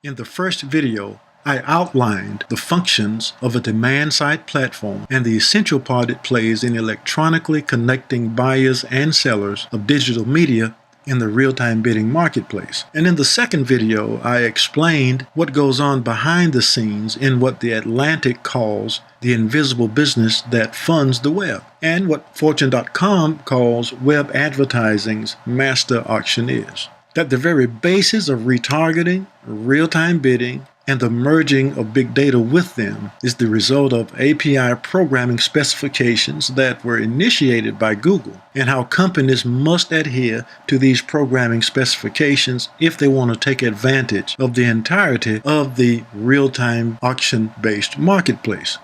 In the first video, I outlined the functions of a demand-side platform and the essential part it plays in electronically connecting buyers and sellers of digital media in the real-time bidding marketplace. And in the second video, I explained what goes on behind the scenes in what The Atlantic calls the invisible business that funds the web, and what Fortune.com calls web advertising's master auctioneers. That the very basis of retargeting, real-time bidding, and the merging of big data with them is the result of API programming specifications that were initiated by Google, and how companies must adhere to these programming specifications if they want to take advantage of the entirety of the real-time auction-based marketplace.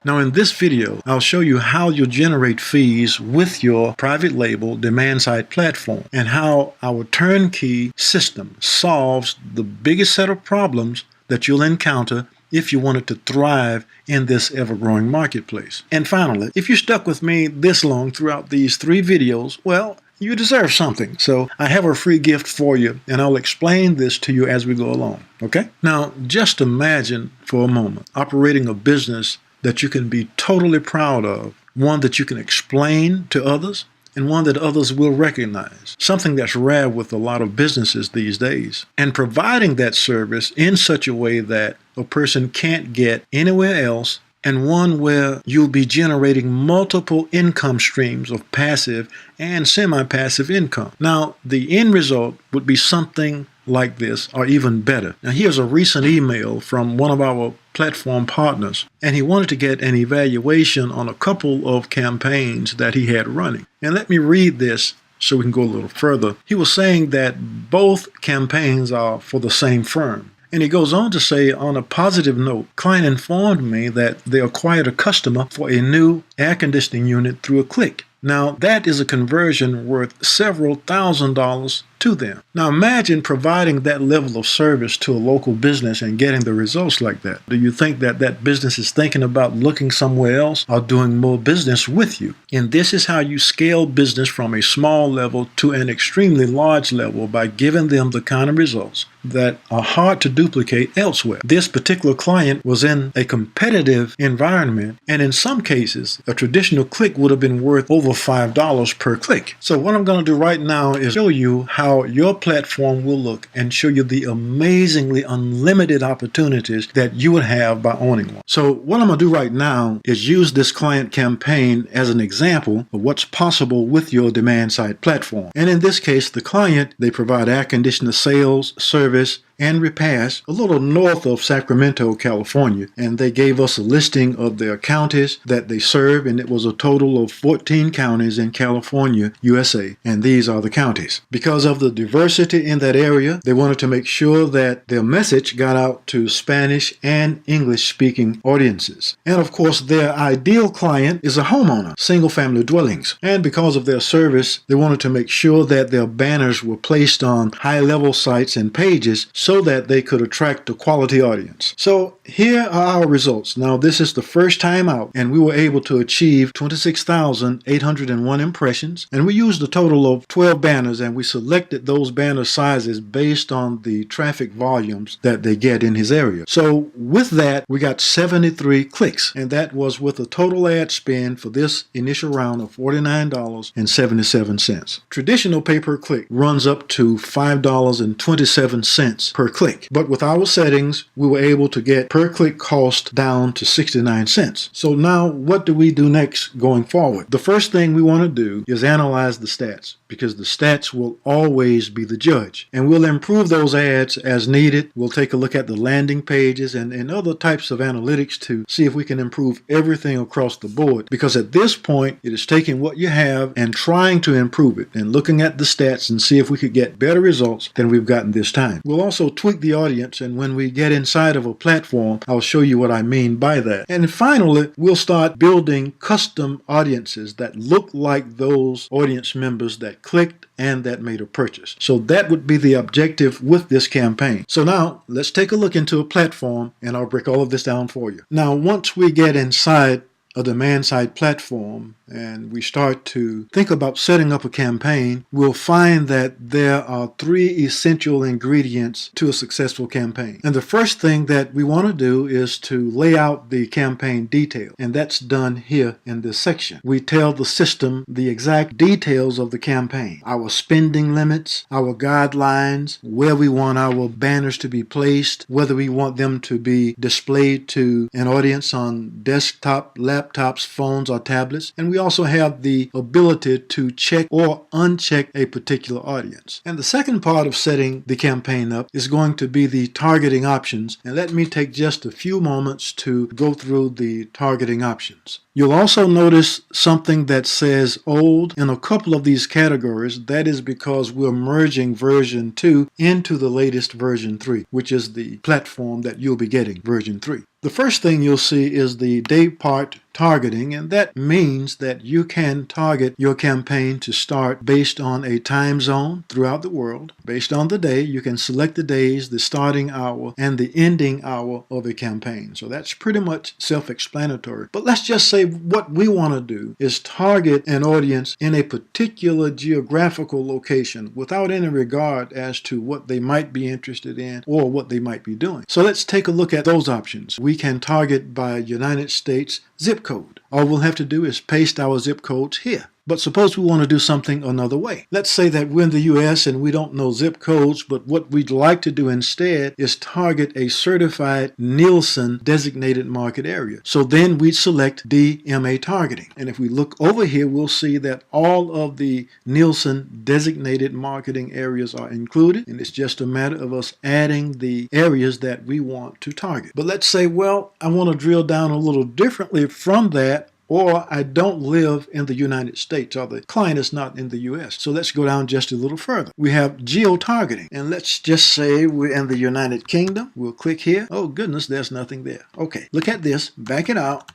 Now in this video, I'll show you how you'll generate fees with your private label demand-side platform and how our turnkey system solves the biggest set of problems that you'll encounter if you wanted to thrive in this ever-growing marketplace. And finally, if you stuck with me this long throughout these 3 videos, well, you deserve something. So I have a free gift for you, and I'll explain this to you as we go along, okay? Now, just imagine for a moment operating a business that you can be totally proud of, one that you can explain to others, and one that others will recognize, something that's rare with a lot of businesses these days. And providing that service in such a way that a person can't get anywhere else, and one where you'll be generating multiple income streams of passive and semi-passive income. Now, the end result would be something like this, or even better. Now, here's a recent email from one of our platform partners, and he wanted to get an evaluation on a couple of campaigns that he had running. And let me read this so we can go a little further. He was saying that both campaigns are for the same firm. And he goes on to say, on a positive note, client informed me that they acquired a customer for a new air conditioning unit through a click. Now, that is a conversion worth several $1,000s to them. Now, imagine providing that level of service to a local business and getting the results like that. Do you think that that business is thinking about looking somewhere else or doing more business with you? And this is how you scale business from a small level to an extremely large level, by giving them the kind of results that are hard to duplicate elsewhere. This particular client was in a competitive environment, and in some cases, a traditional click would have been worth over $5 per click. So what I'm going to do right now is show you how your platform will look and show you the amazingly unlimited opportunities that you would have by owning one. So what I'm going to do right now is use this client campaign as an example of what's possible with your demand-side platform. And in this case, the client, they provide air conditioner sales, service, and repairs a little north of Sacramento, California. And they gave us a listing of their counties that they serve, and it was a total of 14 counties in California, USA. And these are the counties. Because of the diversity in that area, they wanted to make sure that their message got out to Spanish and English-speaking audiences. And of course, their ideal client is a homeowner, single-family dwellings. And because of their service, they wanted to make sure that their banners were placed on high-level sites and pages so that they could attract a quality audience. So here are our results. Now, this is the first time out, and we were able to achieve 26,801 impressions, and we used a total of 12 banners, and we selected those banner sizes based on the traffic volumes that they get in his area. So with that, we got 73 clicks, and that was with a total ad spend for this initial round of $49.77. Traditional pay-per-click runs up to $5.27 per click. But with our settings, we were able to get per click cost down to 69 cents. So now what do we do next going forward? The first thing we want to do is analyze the stats, because the stats will always be the judge. And we'll improve those ads as needed. We'll take a look at the landing pages and other types of analytics to see if we can improve everything across the board. Because at this point, it is taking what you have and trying to improve it and looking at the stats and see if we could get better results than we've gotten this time. We'll also tweak the audience, and when we get inside of a platform, I'll show you what I mean by that. And finally, we'll start building custom audiences that look like those audience members that clicked and that made a purchase. So that would be the objective with this campaign. So now let's take a look into a platform, and I'll break all of this down for you. Now, once we get inside a demand-side platform and we start to think about setting up a campaign, we'll find that there are three essential ingredients to a successful campaign. And the first thing that we want to do is to lay out the campaign detail, and that's done here in this section. We tell the system the exact details of the campaign, our spending limits, our guidelines, where we want our banners to be placed, whether we want them to be displayed to an audience on desktop, laptops, phones, or tablets. And we also have the ability to check or uncheck a particular audience. And the second part of setting the campaign up is going to be the targeting options. And let me take just a few moments to go through the targeting options. You'll also notice something that says old in a couple of these categories. That is because we're merging version 2 into the latest version 3, which is the platform that you'll be getting, version 3. The first thing you'll see is the day part targeting, and that means that you can target your campaign to start based on a time zone throughout the world. Based on the day, you can select the days, the starting hour, and the ending hour of a campaign. So that's pretty much self-explanatory. But let's just say what we want to do is target an audience in a particular geographical location without any regard as to what they might be interested in or what they might be doing. So let's take a look at those options. We can target by United States zip code. All we'll have to do is paste our zip codes here. But suppose we want to do something another way. Let's say that we're in the U.S. and we don't know zip codes, but what we'd like to do instead is target a certified Nielsen designated market area. So then we'd select DMA targeting. And if we look over here, we'll see that all of the Nielsen designated marketing areas are included. And it's just a matter of us adding the areas that we want to target. But let's say, well, I want to drill down a little differently from that, or I don't live in the United States, or the client is not in the US. So let's go down just a little further. We have geo-targeting, and let's just say we're in the United Kingdom. We'll click here. Oh goodness, there's nothing there. Okay, look at this, back it out,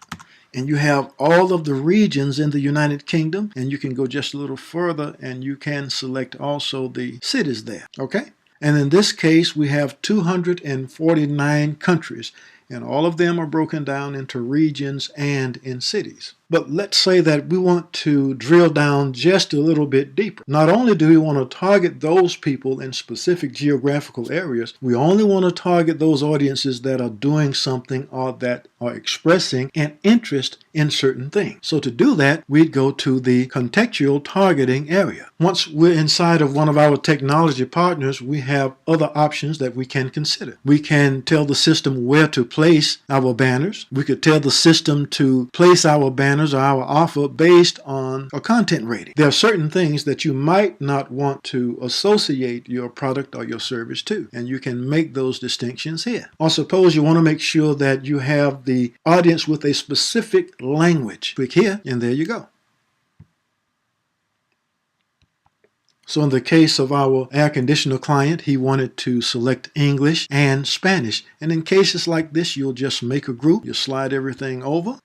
and you have all of the regions in the United Kingdom, and you can go just a little further and you can select also the cities there, okay? And in this case, we have 249 countries. And all of them are broken down into regions and in cities. But let's say that we want to drill down just a little bit deeper. Not only do we want to target those people in specific geographical areas, we only want to target those audiences that are doing something or that are expressing an interest in certain things. So to do that, we'd go to the contextual targeting area. Once we're inside of one of our technology partners, we have other options that we can consider. We can tell the system where to place our banners. We could tell the system to place our banners or our offer based on a content rating. There are certain things that you might not want to associate your product or your service to, and you can make those distinctions here. Or suppose you want to make sure that you have the audience with a specific language. Click here, and there you go. So in the case of our air conditioner client, he wanted to select English and Spanish. And in cases like this, you'll just make a group, you slide everything over,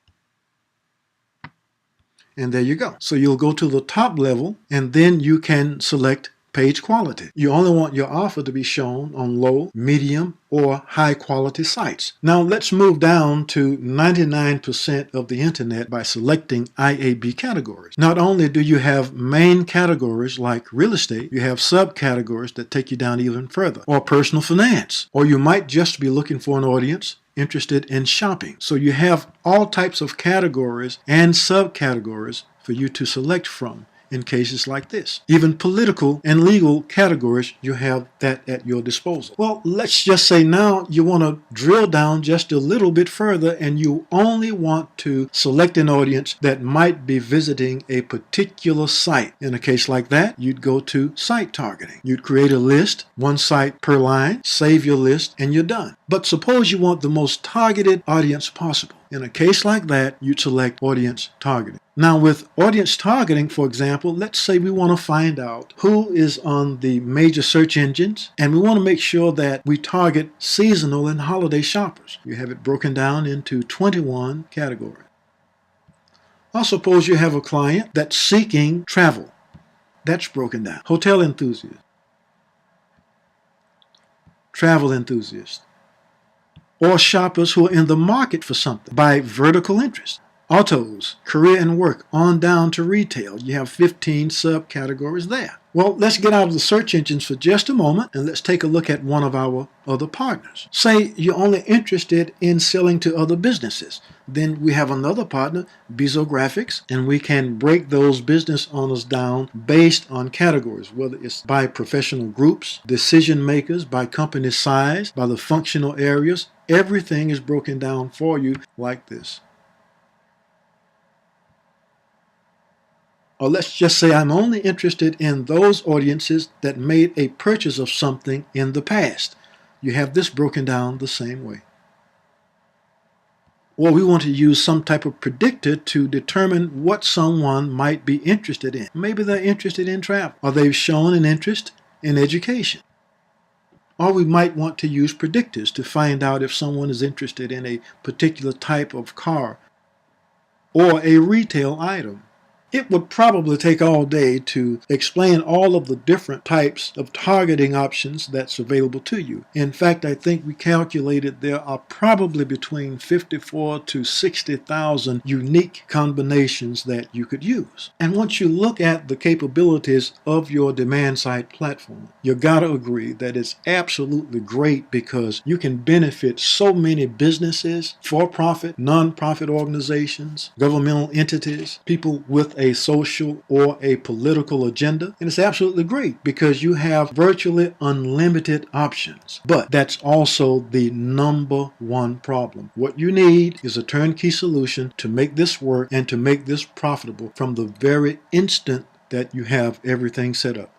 and there you go. So you'll go to the top level, and then you can select page quality. You only want your offer to be shown on low, medium, or high quality sites. Now let's move down to 99% of the internet by selecting IAB categories. Not only do you have main categories like real estate, you have subcategories that take you down even further, or personal finance, or you might just be looking for an audience interested in shopping. So you have all types of categories and subcategories for you to select from in cases like this. Even political and legal categories, you have that at your disposal. Well, let's just say now you want to drill down just a little bit further and you only want to select an audience that might be visiting a particular site. In a case like that, you'd go to site targeting. You'd create a list, one site per line, save your list, and you're done. But suppose you want the most targeted audience possible. In a case like that, you'd select audience targeting. Now with audience targeting, for example, let's say we want to find out who is on the major search engines, and we want to make sure that we target seasonal and holiday shoppers. You have it broken down into 21 categories. Or suppose you have a client that's seeking travel. That's broken down. Hotel enthusiast, travel enthusiast, or shoppers who are in the market for something by vertical interest. autos, career and work, on down to retail. You have 15 subcategories there. Well, let's get out of the search engines for just a moment and let's take a look at one of our other partners. Say you're only interested in selling to other businesses. Then we have another partner, Bezo Graphics, and we can break those business owners down based on categories, whether it's by professional groups, decision makers, by company size, by the functional areas. Everything is broken down for you like this. Or let's just say I'm only interested in those audiences that made a purchase of something in the past. You have this broken down the same way. Or we want to use some type of predictor to determine what someone might be interested in. Maybe they're interested in travel, or they've shown an interest in education. Or we might want to use predictors to find out if someone is interested in a particular type of car or a retail item. It would probably take all day to explain all of the different types of targeting options that's available to you. In fact, I think we calculated there are probably between 54 to 60,000 unique combinations that you could use. And once you look at the capabilities of your demand side platform, you gotta agree that it's absolutely great because you can benefit so many businesses, for-profit, non-profit organizations, governmental entities, people with a social or a political agenda. And it's absolutely great because you have virtually unlimited options. But that's also the number one problem. What you need is a turnkey solution to make this work and to make this profitable from the very instant that you have everything set up.